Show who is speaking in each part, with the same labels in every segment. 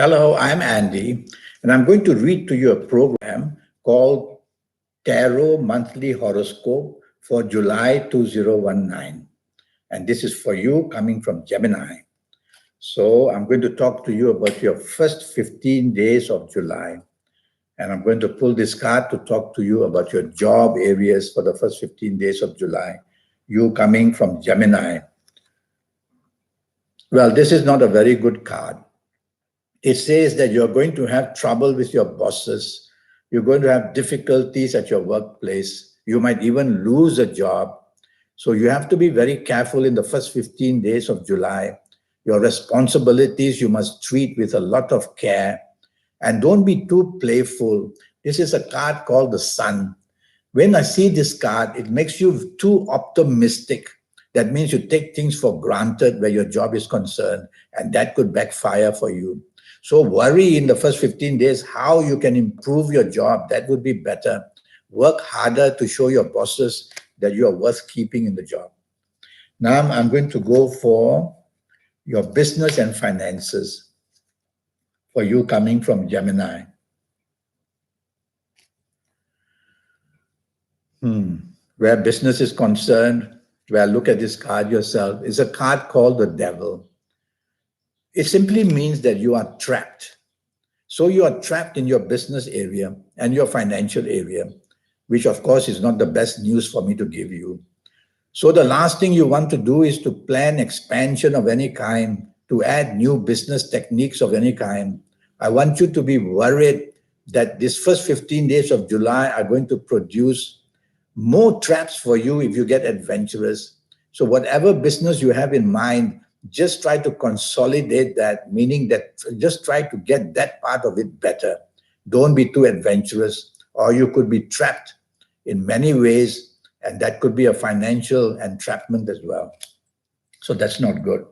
Speaker 1: Hello, I'm Andy, and I'm going to read to you a program called Tarot Monthly Horoscope for July 2019. And this is for you coming from Gemini. So I'm going to talk to you about your first 15 days of July. And I'm going to pull this card to talk to you about your job areas for the first 15 days of July. You coming from Gemini. Well, this is not a very good card. It says that you're going to have trouble with your bosses. You're going to have difficulties at your workplace. You might even lose a job. So you have to be very careful in the first 15 days of July. Your responsibilities you must treat with a lot of care. And don't be too playful. This is a card called the Sun. When I see this card, it makes you too optimistic. That means you take things for granted where your job is concerned, and that could backfire for you. So worry in the first 15 days how you can improve your job. That would be better. Work harder to show your bosses that you are worth keeping in the job. Now I'm going to go for your business and finances for you coming from Gemini. Where business is concerned, well, look at this card yourself. It's a card called the Devil. It simply means that you are trapped. So you are trapped in your business area and your financial area, which of course is not the best news for me to give you. So the last thing you want to do is to plan expansion of any kind, to add new business techniques of any kind. I want you to be worried that this first 15 days of July are going to produce more traps for you if you get adventurous. So whatever business you have in mind, just try to consolidate that, meaning that just try to get that part of it better. Don't be too adventurous, or you could be trapped in many ways, and that could be a financial entrapment as well. So that's not good.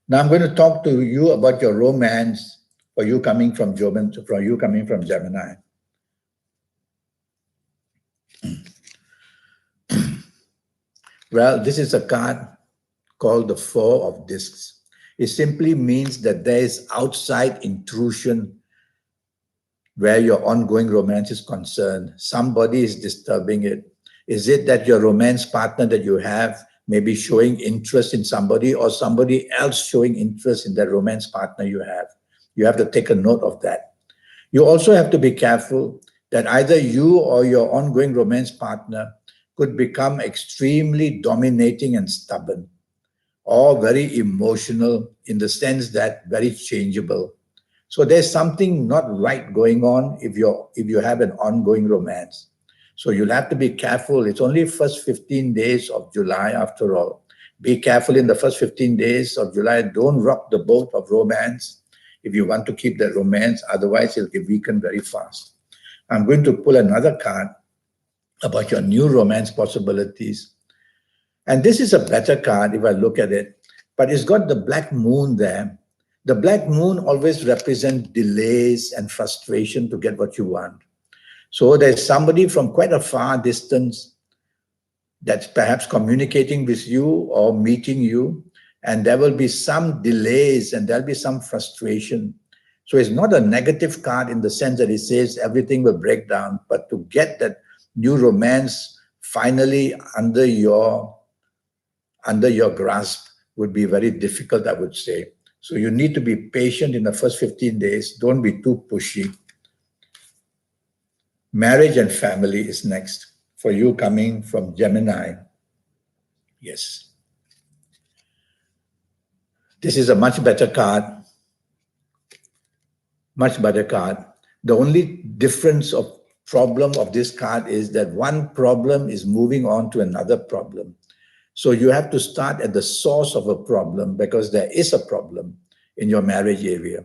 Speaker 1: Now I'm going to talk to you about your romance for you coming from Gemini. Well, this is a card called the Four of Discs. It simply means that there is outside intrusion where your ongoing romance is concerned. Somebody is disturbing it. Is it that your romance partner that you have may be showing interest in somebody, or somebody else showing interest in that romance partner you have? You have to take a note of that. You also have to be careful that either you or your ongoing romance partner could become extremely dominating and stubborn, or very emotional in the sense that very changeable. So there's something not right going on if you have an ongoing romance. So you'll have to be careful. It's only first 15 days of July after all. Be careful in the first 15 days of July. Don't rock the boat of romance if you want to keep that romance. Otherwise, it'll get weakened very fast. I'm going to pull another card about your new romance possibilities. And this is a better card if I look at it, but it's got the black moon there. The black moon always represents delays and frustration to get what you want. So there's somebody from quite a far distance that's perhaps communicating with you or meeting you, and there will be some delays and there'll be some frustration. So it's not a negative card in the sense that it says everything will break down, but to get that new romance finally under your grasp would be very difficult, I would say. So you need to be patient in the first 15 days. Don't be too pushy. Marriage and family is next for you coming from Gemini. Yes. This is a much better card. Much better card. The only difference of problem of this card is that one problem is moving on to another problem. So you have to start at the source of a problem, because there is a problem in your marriage area.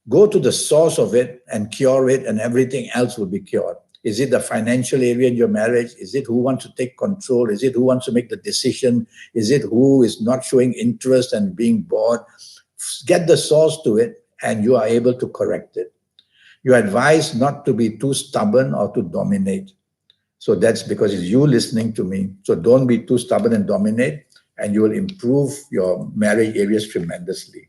Speaker 1: Go to the source of it and cure it, and everything else will be cured. Is it the financial area in your marriage? Is it who wants to take control? Is it who wants to make the decision? Is it who is not showing interest and being bored? Get the source to it, and you are able to correct it. You're advised not to be too stubborn or to dominate. So that's because it's you listening to me. So don't be too stubborn and dominate, and you will improve your marriage areas tremendously.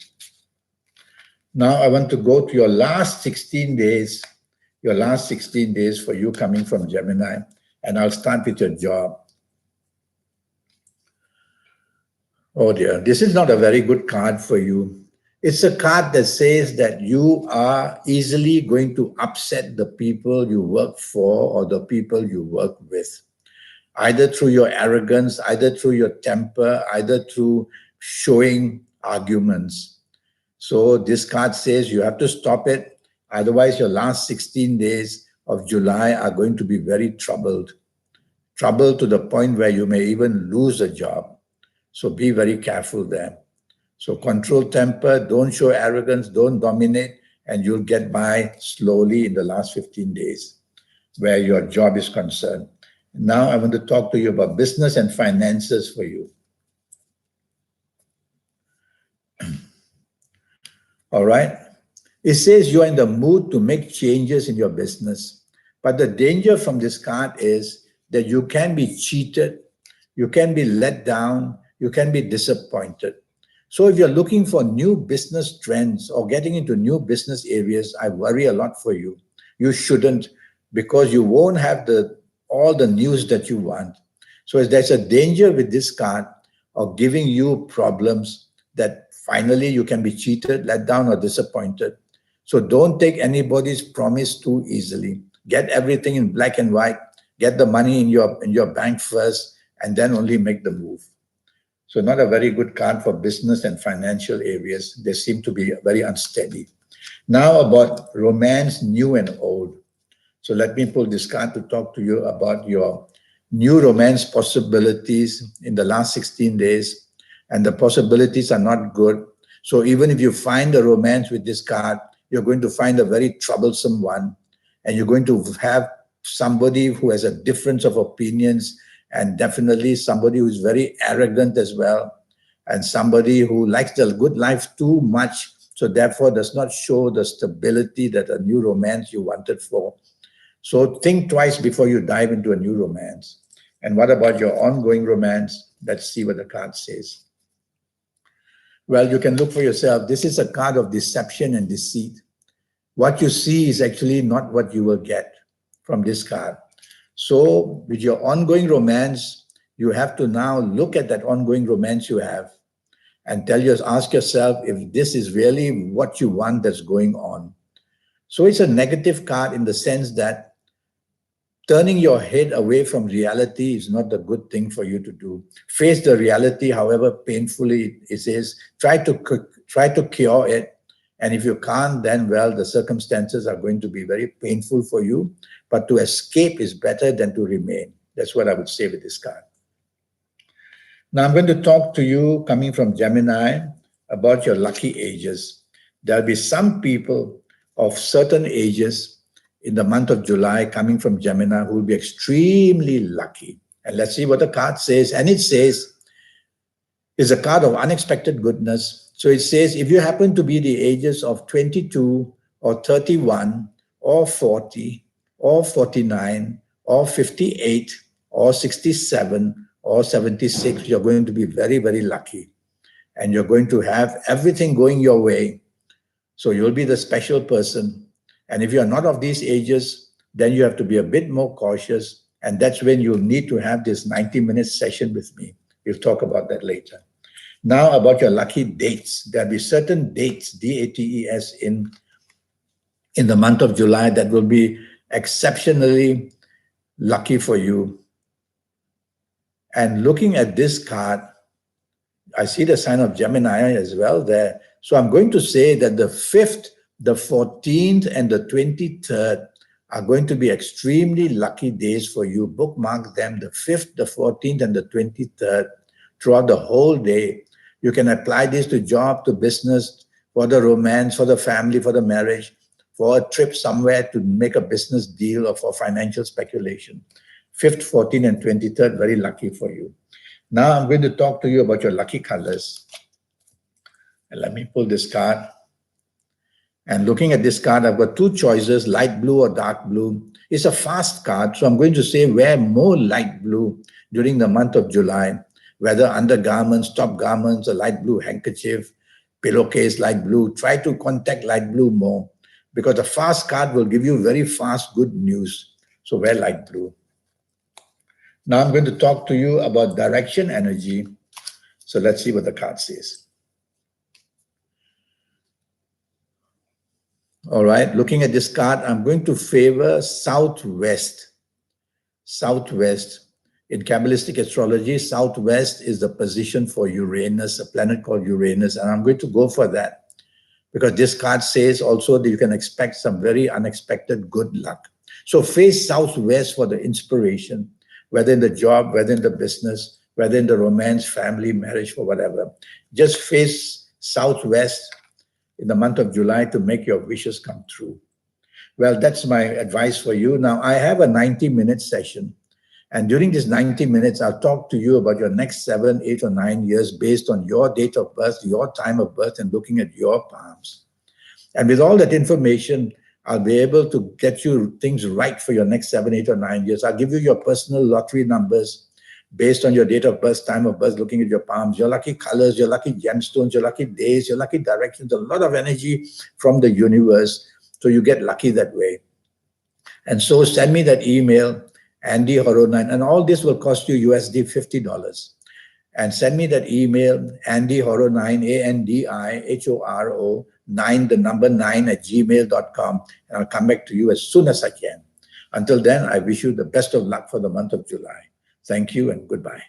Speaker 1: Now I want to go to your last 16 days, for you coming from Gemini, and I'll start with your job. Oh dear, this is not a very good card for you. It's a card that says that you are easily going to upset the people you work for or the people you work with, either through your arrogance, either through your temper, either through showing arguments. So this card says you have to stop it. Otherwise, your last 16 days of July are going to be very troubled. Troubled to the point where you may even lose a job. So be very careful there. So control temper, don't show arrogance, don't dominate, and you'll get by slowly in the last 15 days where your job is concerned. Now I want to talk to you about business and finances for you. All right. It says you are in the mood to make changes in your business. But the danger from this card is that you can be cheated, you can be let down, you can be disappointed. So if you're looking for new business trends or getting into new business areas, I worry a lot for you. You shouldn't, because you won't have all the news that you want. So there's a danger with this card of giving you problems that finally you can be cheated, let down, or disappointed. So don't take anybody's promise too easily. Get everything in black and white. Get the money in your bank first, and then only make the move. So not a very good card for business and financial areas. They seem to be very unsteady. Now about romance, new and old. So let me pull this card to talk to you about your new romance possibilities in the last 16 days. And the possibilities are not good. So even if you find a romance with this card, you're going to find a very troublesome one. And you're going to have somebody who has a difference of opinions, and definitely somebody who is very arrogant as well, and somebody who likes the good life too much, so therefore does not show the stability that a new romance you wanted for. So think twice before you dive into a new romance. And what about your ongoing romance? Let's see what the card says. Well, you can look for yourself. This is a card of deception and deceit. What you see is actually not what you will get from this card. So with your ongoing romance, you have to now look at that ongoing romance you have and ask yourself if this is really what you want that's going on. So it's a negative card in the sense that turning your head away from reality is not a good thing for you to do. Face the reality, however painfully it is. Try to cure it. And if you can't, then, well, the circumstances are going to be very painful for you. But to escape is better than to remain. That's what I would say with this card. Now I'm going to talk to you, coming from Gemini, about your lucky ages. There'll be some people of certain ages in the month of July coming from Gemini who will be extremely lucky. And let's see what the card says. And it says, it's a card of unexpected goodness. So it says, if you happen to be the ages of 22 or 31 or 40 or 49 or 58 or 67 or 76, you're going to be very, very lucky. And you're going to have everything going your way. So you'll be the special person. And if you're not of these ages, then you have to be a bit more cautious. And that's when you'll need to have this 90-minute session with me. We'll talk about that later. Now about your lucky dates. There'll be certain dates, D-A-T-E-S, in the month of July that will be exceptionally lucky for you. And looking at this card, I see the sign of Gemini as well there. So I'm going to say that the 5th, the 14th, and the 23rd are going to be extremely lucky days for you. Bookmark them, the 5th, the 14th, and the 23rd, throughout the whole day. You can apply this to job, to business, for the romance, for the family, for the marriage, for a trip somewhere to make a business deal, or for financial speculation. 5th, 14th, and 23rd, very lucky for you. Now I'm going to talk to you about your lucky colors. And let me pull this card. And looking at this card, I've got two choices, light blue or dark blue. It's a fast card, so I'm going to say wear more light blue during the month of July, whether undergarments, top garments, a light blue handkerchief. pillowcase light blue. Try to contact light blue more, because the fast card will give you very fast good news. So wear light blue. Now I'm going to talk to you about direction energy. So let's see what the card says. All right, looking at this card, I'm going to favor southwest. Southwest. In Kabbalistic astrology, southwest is the position for Uranus, a planet called Uranus, and I'm going to go for that because this card says also that you can expect some very unexpected good luck. So face southwest for the inspiration, whether in the job, whether in the business, whether in the romance, family, marriage, or whatever. Just face southwest in the month of July to make your wishes come true. Well, that's my advice for you. Now, I have a 90-minute session. And during this 90 minutes, I'll talk to you about your next 7, 8, or 9 years based on your date of birth, your time of birth, and looking at your palms. And with all that information, I'll be able to get you things right for your next 7, 8, or 9 years. I'll give you your personal lottery numbers based on your date of birth, time of birth, looking at your palms, your lucky colors, your lucky gemstones, your lucky days, your lucky directions, a lot of energy from the universe. So you get lucky that way. And so send me that email, Andy Horo9, and all this will cost you USD $50. And send me that email, Andy Horo9, ANDIHORO9, the number 9 at gmail.com, and I'll come back to you as soon as I can. Until then, I wish you the best of luck for the month of July. Thank you and goodbye.